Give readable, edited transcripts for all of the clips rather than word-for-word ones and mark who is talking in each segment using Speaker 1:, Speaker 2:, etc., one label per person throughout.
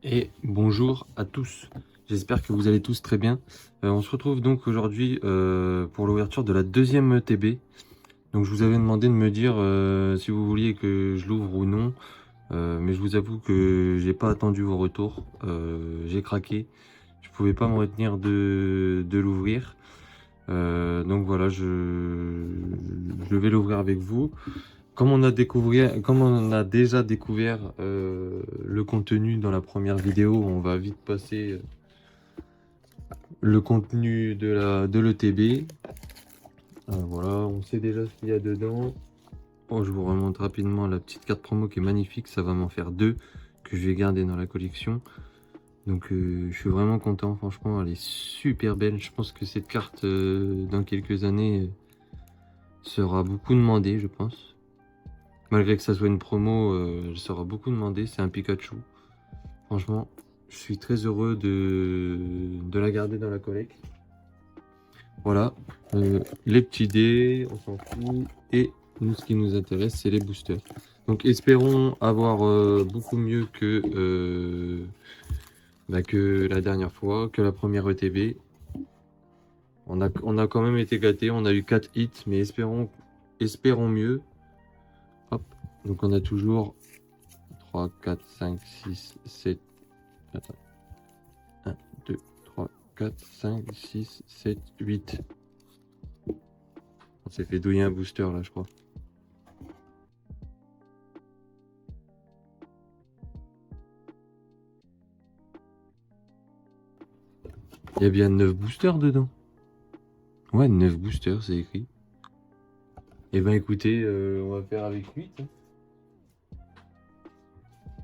Speaker 1: Et bonjour à tous, j'espère que vous allez tous très bien. On se retrouve donc aujourd'hui pour l'ouverture de la deuxième ETB. Donc je vous avais demandé de me dire si vous vouliez que je l'ouvre ou non. Mais je vous avoue que j'ai pas attendu vos retours. J'ai craqué, je pouvais pas me retenir de l'ouvrir. Donc voilà, je vais l'ouvrir avec vous. Comme on a déjà découvert le contenu dans la première vidéo, on va vite passer le contenu de l'ETB. Voilà, on sait déjà ce qu'il y a dedans. Oh, je vous remonte rapidement la petite carte promo qui est magnifique. Ça va m'en faire deux que je vais garder dans la collection. Donc je suis vraiment content, franchement, elle est super belle. Je pense que cette carte, dans quelques années, sera beaucoup demandée, je pense. Malgré que ça soit une promo, elle sera beaucoup demandée. C'est un Pikachu. Franchement, je suis très heureux de la garder dans la collecte. Voilà, les petits dés, on s'en fout. Et nous, ce qui nous intéresse, c'est les boosters. Donc, espérons avoir beaucoup mieux que la dernière fois, que la première ETB. On a quand même été gâtés, on a eu 4 hits, mais espérons mieux. Hop, donc on a toujours 3, 4, 5, 6, 7. Attends. 1, 2, 3, 4, 5, 6, 7, 8. On s'est fait douiller un booster là, je crois. Il y a bien 9 boosters dedans. Ouais, 9 boosters, c'est écrit. Et ben écoutez, on va faire avec 8. Hein.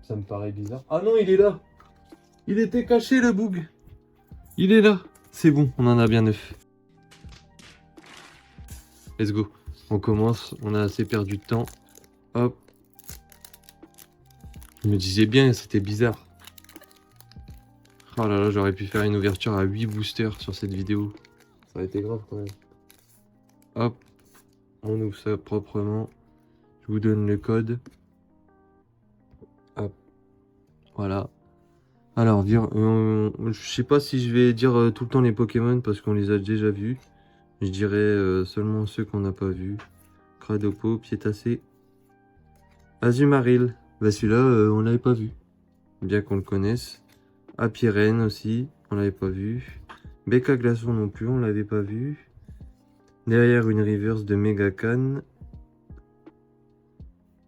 Speaker 1: Ça me paraît bizarre. Ah non, il est là. Il était caché le bug. Il est là. C'est bon, on en a bien 9. Let's go. On commence, on a assez perdu de temps. Hop. Je me disais bien, c'était bizarre. Oh là là, j'aurais pu faire une ouverture à 8 boosters sur cette vidéo. Ça aurait été grave quand même. Hop. On ouvre ça proprement. Je vous donne le code. Hop. Voilà. Alors, je sais pas si je vais dire tout le temps les Pokémon parce qu'on les a déjà vus. Je dirais seulement ceux qu'on n'a pas vus. Cradopo, Piétacé, Azumarill. Bah celui-là, on l'avait pas vu. Bien qu'on le connaisse. Apirène aussi, on l'avait pas vu. Becca Glaçon non plus, on l'avait pas vu. Derrière une reverse de Megacan.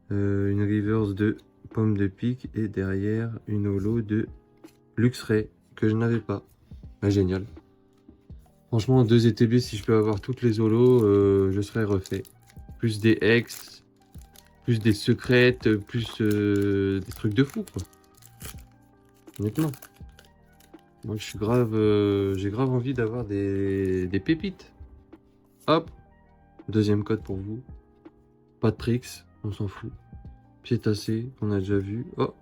Speaker 1: Une reverse de Pomme de Pique. Et derrière une holo de Luxray que je n'avais pas. Bah, génial. Franchement, 2 ETB, si je peux avoir toutes les holos, je serais refait. Plus des ex, plus des secrètes, plus des trucs de fou, quoi. Honnêtement. Moi, je suis grave, j'ai grave envie d'avoir des pépites. Hop, deuxième code pour vous. Pas de tricks, on s'en fout. Piétacé, qu'on a déjà vu. Oh,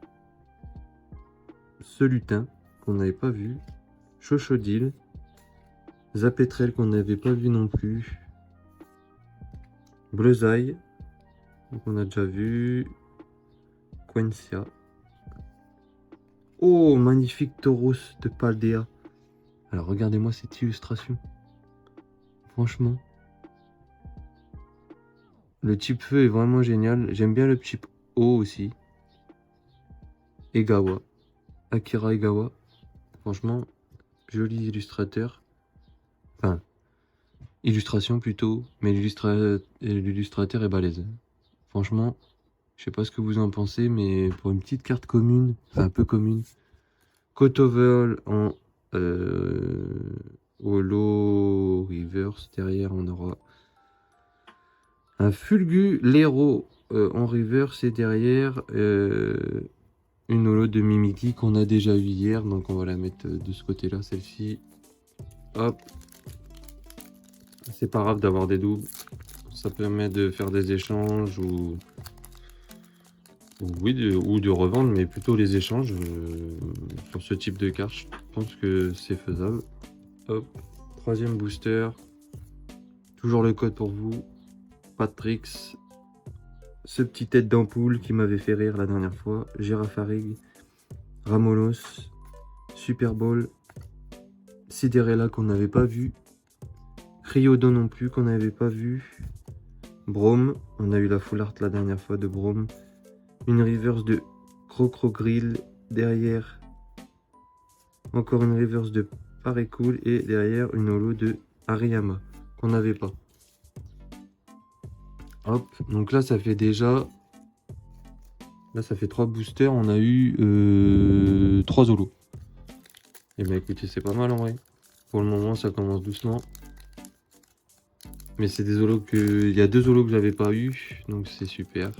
Speaker 1: ce lutin, qu'on n'avait pas vu. Chochodile. Zapétrel, qu'on n'avait pas vu non plus. Bleuzaille, qu'on a déjà vu. Quencia. Oh, magnifique Tauros de Paldea. Alors, regardez-moi cette illustration. Franchement. Le type feu est vraiment génial. J'aime bien le type eau aussi. Egawa. Akira Egawa. Franchement, joli illustrateur. Enfin, illustration plutôt. Mais l'illustrateur est balèze. Franchement, je sais pas ce que vous en pensez, mais pour une petite carte commune, enfin un peu commune. Kotovel en holo reverse. Derrière, on aura un Fulgulero en reverse. Et derrière, une holo de Mimikyu qu'on a déjà eu hier. Donc on va la mettre de ce côté-là, celle-ci. Hop. C'est pas grave d'avoir des doubles. Ça permet de faire des échanges ou de revendre, mais plutôt les échanges sur ce type de carte. Je pense que c'est faisable. Hop, troisième booster. Toujours le code pour vous. Pas de tricks. Ce petit tête d'ampoule qui m'avait fait rire la dernière fois. Girafarig Ramolos, Super Bowl, Cinderella qu'on n'avait pas vu, Cryodo non plus qu'on n'avait pas vu, Brome, on a eu la full art la dernière fois de Brome, une reverse de Crocrogrill derrière, encore une reverse de Parecool et derrière une holo de Ariyama qu'on n'avait pas. Hop, donc là ça fait déjà, là ça fait 3 boosters, on a eu 3 holos. Et bah écoutez, c'est pas mal en vrai. Pour le moment ça commence doucement. Mais c'est des holos que, il y a 2 holos que j'avais pas eu, donc c'est super.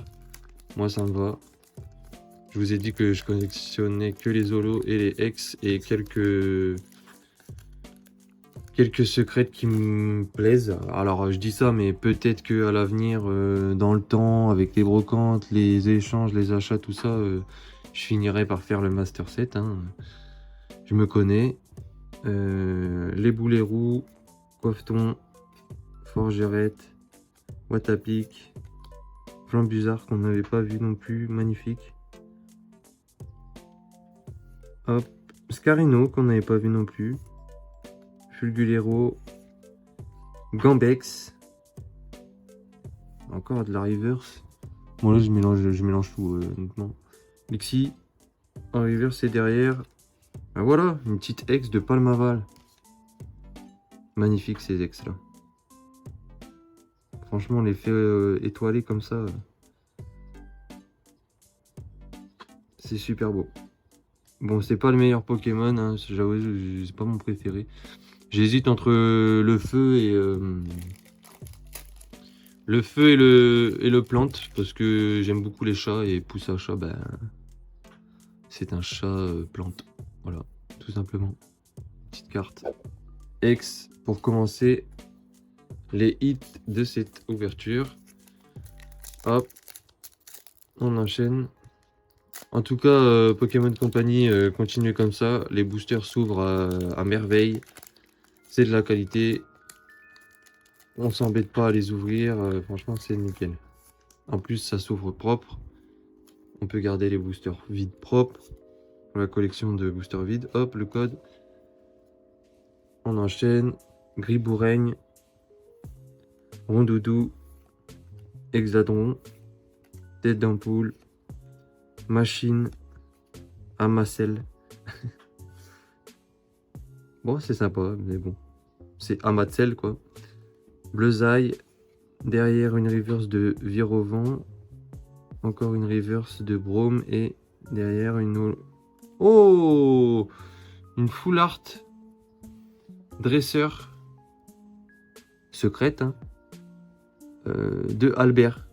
Speaker 1: Moi ça me va. Je vous ai dit que je collectionnais que les holos et les ex et quelques secrets qui me plaisent. Alors je dis ça, mais peut-être que à l'avenir, dans le temps, avec les brocantes, les échanges, les achats, tout ça, je finirai par faire le master set. Hein. Je me connais. Les boulets roux, coffeton, forgerette, Watapic, Flambusard qu'on n'avait pas vu non plus, magnifique. Hop, Scarino qu'on n'avait pas vu non plus. Fulgulero, Gambex, encore de la reverse. Bon là je mélange tout honnêtement. Lixi, en reverse et derrière. Ben voilà, une petite ex de Palmaval. Magnifique ces ex là. Franchement l'effet étoilé comme ça, c'est super beau. Bon c'est pas le meilleur Pokémon, hein, j'avoue c'est pas mon préféré. J'hésite entre le feu et le plante parce que j'aime beaucoup les chats et pousse à chat, ben c'est un chat plante. Voilà, tout simplement. Petite carte. Ex pour commencer les hits de cette ouverture. Hop, on enchaîne. En tout cas, Pokémon Company, continuez comme ça. Les boosters s'ouvrent à merveille. C'est de la qualité. On s'embête pas à les ouvrir. Franchement, c'est nickel. En plus, ça s'ouvre propre. On peut garder les boosters vides propres. Pour la collection de boosters vides. Hop, le code. On enchaîne. Griboureigne. Rondoudou. Hexadron. Tête d'ampoule. Machine. Amacel. Bon, c'est sympa, mais bon. C'est Amacel, quoi. Bleusaille. Derrière, une reverse de Virovent. Encore une reverse de Brome. Et derrière, une... Oh! Une full art. Dresseur. Secrète, hein. De Albert.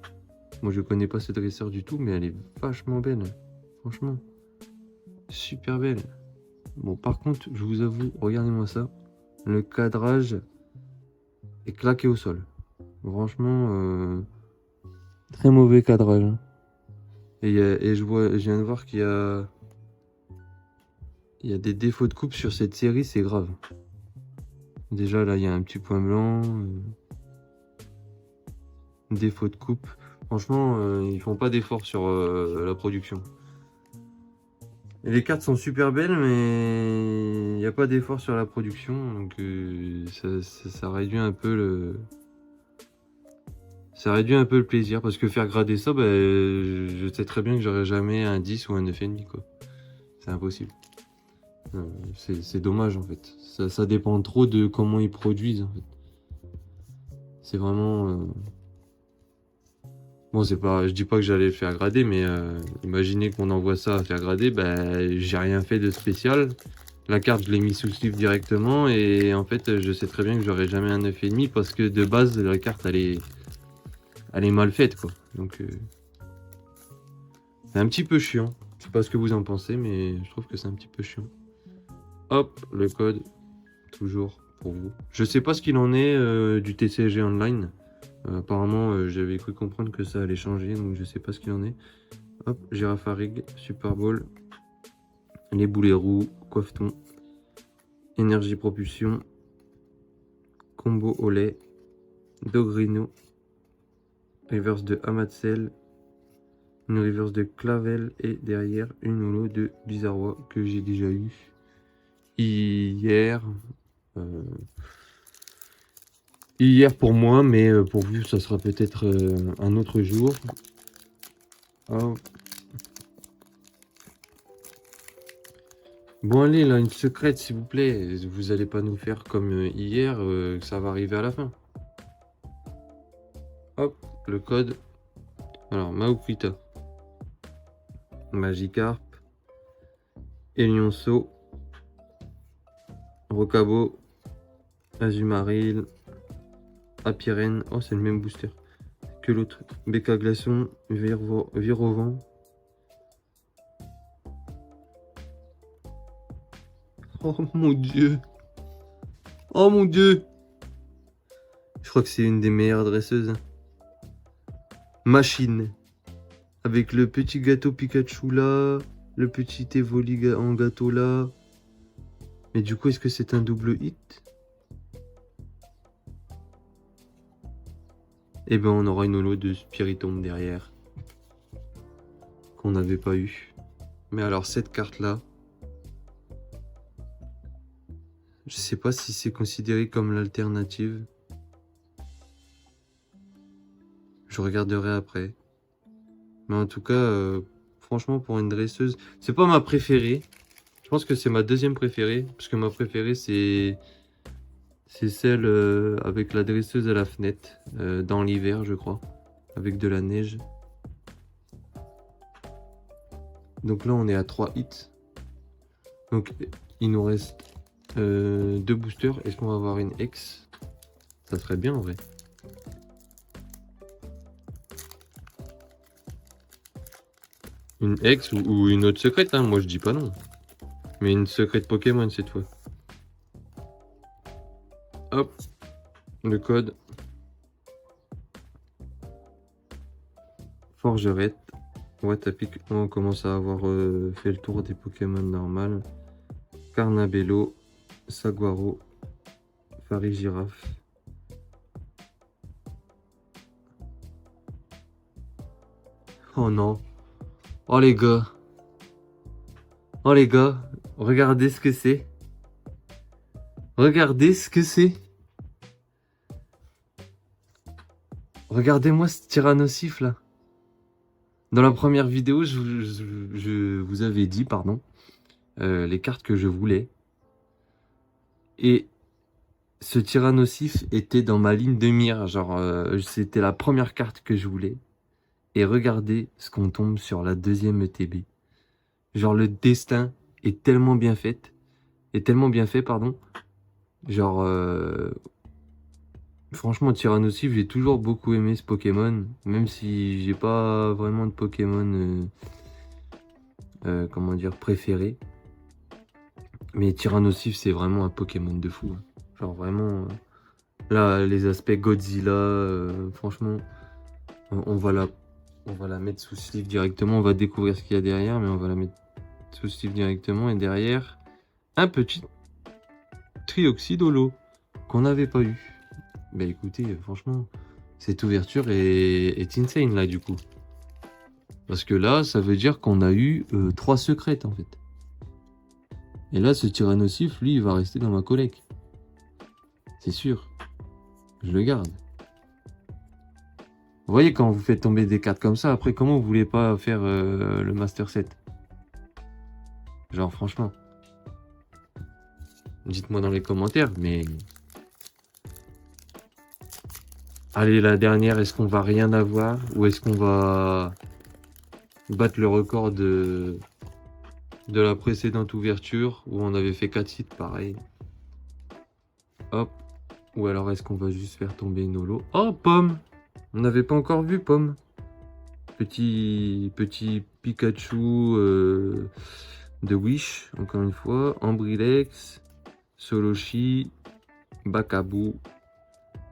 Speaker 1: Moi, je connais pas ce dresseur du tout, mais elle est vachement belle. Franchement. Super belle. Bon, par contre, je vous avoue, regardez-moi ça. Le cadrage est claqué au sol. Franchement, très mauvais cadrage. Hein. Et je viens de voir qu'il y a des défauts de coupe sur cette série, c'est grave. Déjà, là, il y a un petit point blanc. Défaut de coupe. Franchement, ils font pas d'effort sur la production. Et les cartes sont super belles, mais il n'y a pas d'effort sur la production, donc ça réduit un peu le... Ça réduit un peu le plaisir, parce que faire grader ça, bah, je sais très bien que j'aurai jamais un 10 ou un 9,5 quoi. C'est impossible. C'est dommage en fait. Ça dépend trop de comment ils produisent en fait. C'est vraiment... Bon, c'est pas, je dis pas que j'allais le faire grader, mais imaginez qu'on envoie ça à faire grader, bah, j'ai rien fait de spécial. La carte, je l'ai mis sous sleeve directement et en fait, je sais très bien que j'aurai jamais un 9,5 parce que de base, la carte, elle est mal faite, quoi. Donc, c'est un petit peu chiant. Je sais pas ce que vous en pensez, mais je trouve que c'est un petit peu chiant. Hop, le code, toujours pour vous. Je sais pas ce qu'il en est du TCG Online. Apparemment, j'avais cru comprendre que ça allait changer, donc je sais pas ce qu'il en est. Hop, Girafarig, Super Bowl, les boulets roux, coffeton, énergie propulsion, combo au lait, Dogrino, reverse de Amatzel, Une reverse de Clavel et derrière une holo de Bizarrois que j'ai déjà eu hier. Hier pour moi, mais pour vous, ça sera peut-être un autre jour. Oh. Bon allez, là, une secrète s'il vous plaît. Vous allez pas nous faire comme hier, ça va arriver à la fin. Hop, le code. Alors, Maokuita, Magikarp, Elionceau, Rocabo, Azumarill, Apirène. Oh, c'est le même booster que l'autre. Beka Glaçon, Virovent. Oh mon dieu. Oh mon dieu. Je crois que c'est une des meilleures dresseuses. Machine. Avec le petit gâteau Pikachu là. Le petit Evoli en gâteau là. Mais du coup, est-ce que c'est un double hit? Eh ben, on aura une holo de Spiritomb derrière. Qu'on n'avait pas eu. Mais alors, cette carte-là, je sais pas si c'est considéré comme l'alternative. Je regarderai après. Mais en tout cas, franchement, pour une dresseuse, c'est pas ma préférée. Je pense que c'est ma deuxième préférée. Parce que ma préférée, c'est celle avec la dresseuse à la fenêtre. Dans l'hiver, je crois. Avec de la neige. Donc là, on est à 3 hits. Donc, il nous reste 2 boosters. Est-ce qu'on va avoir une X? Ça serait bien en vrai. Une X ou une autre secrète, hein. Moi je dis pas non. Mais une secrète Pokémon cette fois. Hop, le code. Forgerette. Watapic. On commence à avoir fait le tour des Pokémon normales. Carnabello. Saguaro. Farigiraf. Oh non. Oh les gars. Oh les gars. Regardez ce que c'est. Regardez ce que c'est. Regardez-moi ce Tyrannosif là. Dans la première vidéo, je vous avais dit, pardon, les cartes que je voulais. Et ce Tyrannosif était dans ma ligne de mire. Genre, c'était la première carte que je voulais. Et regardez ce qu'on tombe sur la deuxième ETB. Genre, le destin est tellement bien fait. Est tellement bien fait, pardon. Genre, franchement, Tyrannosif, j'ai toujours beaucoup aimé ce Pokémon. Même si j'ai pas vraiment de Pokémon, comment dire, préféré. Mais Tyrannosif, c'est vraiment un Pokémon de fou. Hein. Genre vraiment, là, les aspects Godzilla, franchement, on va la mettre sous sleeve directement. On va découvrir ce qu'il y a derrière, mais on va la mettre sous sleeve directement. Et derrière, un petit Trioxydolo qu'on n'avait pas eu. Bah écoutez, franchement, cette ouverture est insane là du coup. Parce que là, ça veut dire qu'on a eu 3 secrètes en fait. Et là, ce Tyrannosif, lui, il va rester dans ma collecte. C'est sûr. Je le garde. Vous voyez, quand vous faites tomber des cartes comme ça, après, comment vous voulez pas faire le Master Set? Genre, franchement. Dites-moi dans les commentaires, mais... Allez, la dernière, est-ce qu'on va rien avoir? Ou est-ce qu'on va battre le record de la précédente ouverture, où on avait fait 4 sites, pareil. Hop. Ou alors, est-ce qu'on va juste faire tomber une holo? Oh, Pomme! On n'avait pas encore vu Pomme. Petit Pikachu de Wish, encore une fois. Ambrilex, Soloshi, Bakabou,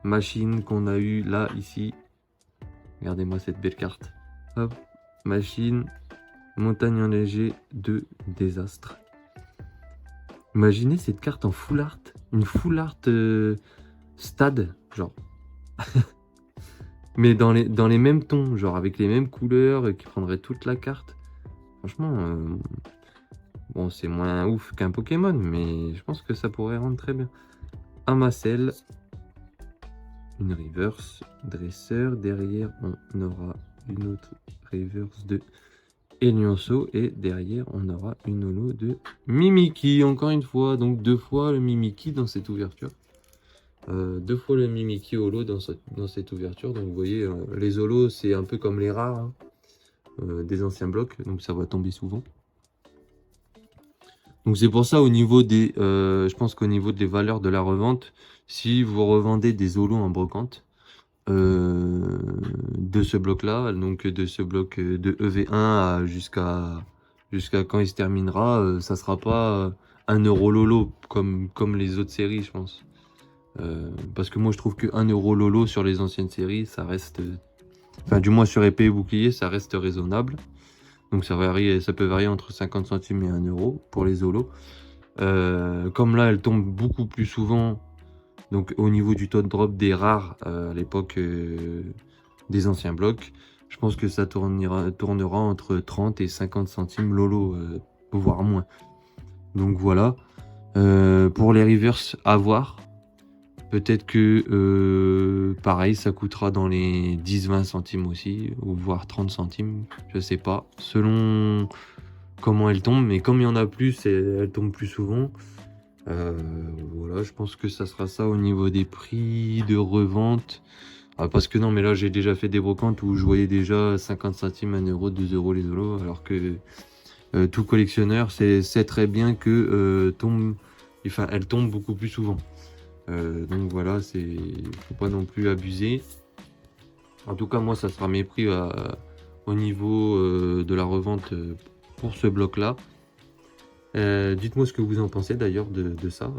Speaker 1: Machine qu'on a eu là, ici. Regardez-moi cette belle carte. Hop, Machine, Montagne enneigée de Désastre. Imaginez cette carte en full art. Une full art stade, genre. Mais dans les mêmes tons, genre avec les mêmes couleurs, qui prendraient toute la carte. Franchement, bon, c'est moins ouf qu'un Pokémon, mais je pense que ça pourrait rendre très bien. Amasel, une reverse, dresseur. Derrière, on aura une autre reverse de Elionso. Et derrière, on aura une holo de Mimikyu, encore une fois. Donc 2 fois le Mimikyu dans cette ouverture. 2 fois le Mimikyu holo dans cette ouverture. Donc vous voyez, les holos, c'est un peu comme les rares, hein, des anciens blocs. Donc ça va tomber souvent. Donc c'est pour ça au niveau des, je pense qu'au niveau des valeurs de la revente, si vous revendez des holos en brocante de ce bloc-là, donc de ce bloc de EV1 jusqu'à quand il se terminera, ça sera pas 1 euro lolo comme les autres séries, je pense. Parce que moi je trouve que 1 euro lolo sur les anciennes séries, ça reste, enfin du moins sur épée et bouclier, ça reste raisonnable. Donc ça peut varier entre 50 centimes et 1 euro pour les holos. Comme là, elle tombe beaucoup plus souvent. Donc au niveau du taux de drop des rares à l'époque des anciens blocs, je pense que ça tournera entre 30 et 50 centimes lolo, voire moins. Donc voilà. Pour les reverse, à voir. Peut-être que pareil, ça coûtera dans les 10-20 centimes aussi, ou voire 30 centimes, je sais pas, selon comment elle tombe, mais comme il y en a plus et elle tombe plus souvent, voilà, je pense que ça sera ça au niveau des prix de revente. Ah, parce que non, mais là j'ai déjà fait des brocantes où je voyais déjà 50 centimes, 1 euro, 2 euros les holos, alors que tout collectionneur sait très bien que elle tombe beaucoup plus souvent. Donc voilà, faut pas non plus abuser. En tout cas, moi, ça sera mes prix au niveau de la revente pour ce bloc-là. Dites-moi ce que vous en pensez d'ailleurs de ça.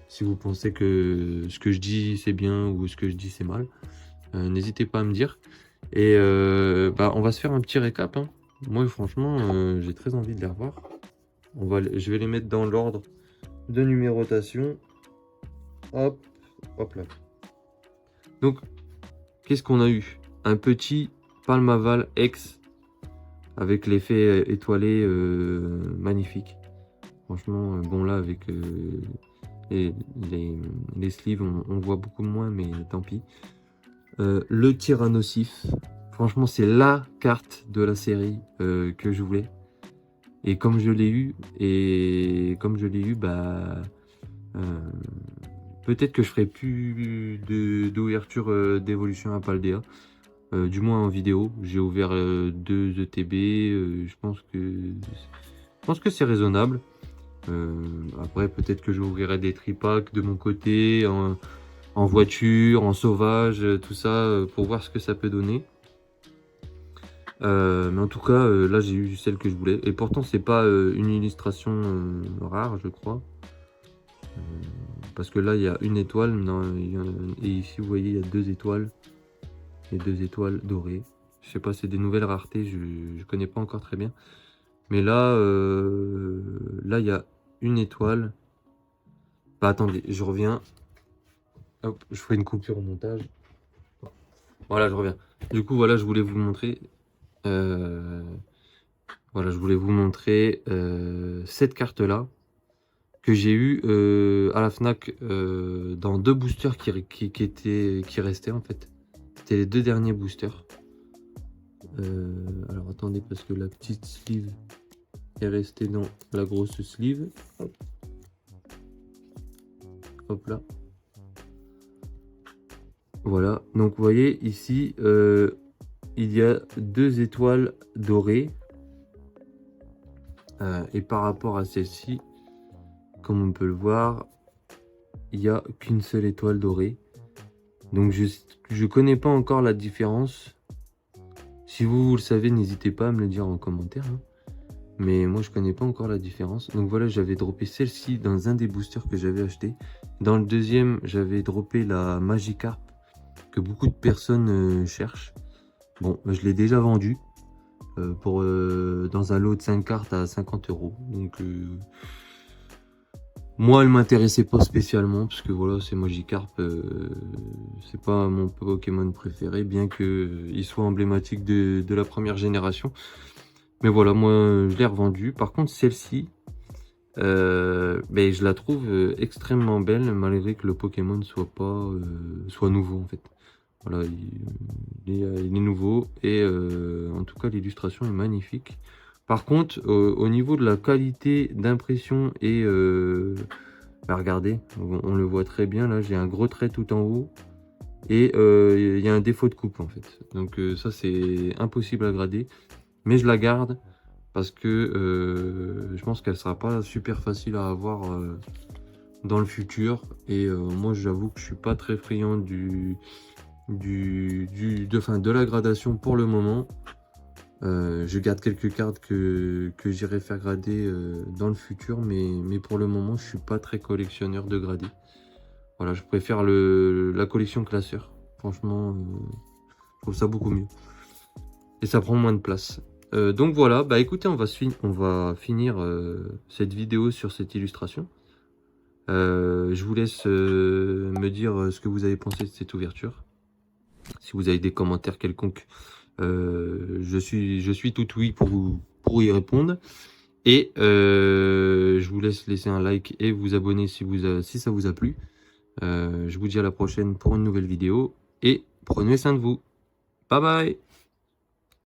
Speaker 1: Si vous pensez que ce que je dis c'est bien ou ce que je dis c'est mal, n'hésitez pas à me dire. Et on va se faire un petit récap, hein. Moi, franchement, j'ai très envie de les revoir. Je vais les mettre dans l'ordre de numérotation. Hop, hop là. Donc, qu'est-ce qu'on a eu? Un petit Palmaval X avec l'effet étoilé magnifique. Franchement, bon là, avec les sleeves, on voit beaucoup moins, mais tant pis. Le Tyrannosif. Franchement, c'est la carte de la série que je voulais. Et comme je l'ai eu, peut-être que je ferai plus d'ouverture d'évolution à Paldea. Du moins en vidéo. J'ai ouvert 2 ETB. Je pense que c'est raisonnable. Après, peut-être que j'ouvrirai des tripacks de mon côté, en voiture, en sauvage, tout ça, pour voir ce que ça peut donner. Mais en tout cas, là j'ai eu celle que je voulais. Et pourtant, c'est pas une illustration rare, je crois. Parce que là, il y a une étoile. Non, et ici, vous voyez, il y a 2 étoiles. Les 2 étoiles dorées. Je sais pas, c'est des nouvelles raretés, je connais pas encore très bien. Mais là, il y a une étoile. Bah attendez, je reviens. Hop, je ferai une coupure au montage. Voilà, je reviens. Du coup, voilà, je voulais vous montrer. Voilà, je voulais vous montrer cette carte-là que j'ai eu à la Fnac dans 2 boosters qui restaient en fait. C'était les 2 derniers boosters. Alors attendez, parce que la petite sleeve est restée dans la grosse sleeve. Hop, hop là. Voilà, donc vous voyez ici, il y a 2 étoiles dorées. Et par rapport à celle-ci, comme on peut le voir, il n'y a qu'une seule étoile dorée. Donc je connais pas encore la différence. Si vous le savez, n'hésitez pas à me le dire en commentaire, hein. Mais moi je connais pas encore la différence. Donc voilà, j'avais droppé celle-ci dans un des boosters que j'avais acheté. Dans le deuxième, j'avais droppé la Magikarp que beaucoup de personnes cherchent. Bon, je l'ai déjà vendu dans un lot de 5 cartes à 50 €. Donc Moi, elle m'intéressait pas spécialement, parce que voilà, c'est Magikarp, c'est pas mon Pokémon préféré, bien que il soit emblématique de la première génération. Mais voilà, moi, je l'ai revendu. Par contre, celle-ci, ben, je la trouve extrêmement belle, malgré que le Pokémon soit pas, soit nouveau, en fait. Voilà, il est nouveau, et en tout cas, l'illustration est magnifique. Par contre, au niveau de la qualité d'impression et bah, regardez, on le voit très bien là, j'ai un gros trait tout en haut et il y a un défaut de coupe en fait. Donc ça c'est impossible à grader, mais je la garde parce que je pense qu'elle sera pas super facile à avoir dans le futur. Et moi j'avoue que je suis pas très friand de la gradation pour le moment. Je garde quelques cartes que j'irai faire grader dans le futur, mais pour le moment, je suis pas très collectionneur de gradés. Voilà, je préfère la collection classeur. Franchement, je trouve ça beaucoup mieux. Et ça prend moins de place. Donc voilà, bah écoutez, on va finir cette vidéo sur cette illustration. Je vous laisse me dire ce que vous avez pensé de cette ouverture. Si vous avez des commentaires quelconques, je suis tout oui pour y répondre. Et je vous laisse laisser un like et vous abonner si ça vous a plu. Je vous dis à la prochaine pour une nouvelle vidéo et prenez soin de vous. Bye bye!